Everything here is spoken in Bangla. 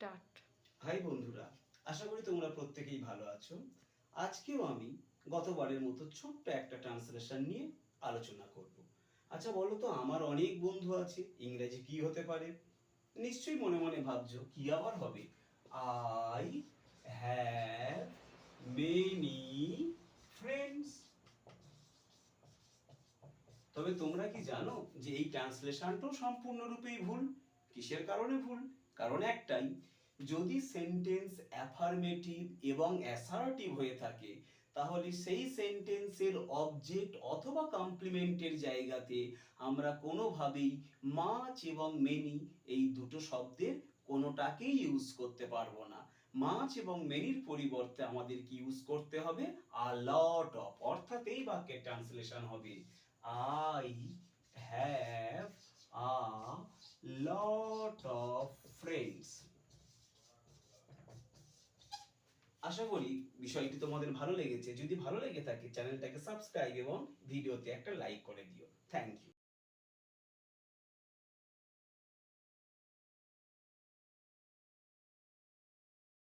স্টার্ট। হাই বন্ধুরা, আশা করি তোমরা প্রত্যেকেই ভালো আছো। আজকেও আমি গতবারের মতো ছোট্ট একটা ট্রান্সলেশন নিয়ে আলোচনা করব। আচ্ছা বলো তো, আমার অনেক বন্ধু আছে, ইংরেজি কি হতে পারে? নিশ্চয়ই মনে মনে ভাবছো কি আবার হবে। I have many friends. তবে তোমরা কি জানো যে এই ট্রান্সলেশনটাও সম্পূর্ণরূপেই ভুল? কিসের কারণে ভুল? কারণ একটাই, যদি সেন্টেন্স অ্যাফার্মেটিভ এবং অ্যাসার্টিভ হয়ে থাকে তাহলে সেই সেন্টেন্সের অবজেক্ট অথবা কমপ্লিমেন্টের জায়গাতে আমরা কোনোভাবেই মাচ এবং মেনি এই দুটো শব্দের কোনোটাকেই ইউজ করতে পারবো না। মাচ এবং মেনির পরিবর্তে আমাদের কি ইউজ করতে হবে? আ লট অফ। অর্থাৎ এই বাক্যের ট্রান্সলেশন হবে I have a lot of friends. আশা করি বিষয়টি তোমাদের ভালো লেগেছে। যদি ভালো লেগে থাকে চ্যানেলটাকে সাবস্ক্রাইব এবং ভিডিওতে একটা লাইক করে দিও। Thank you.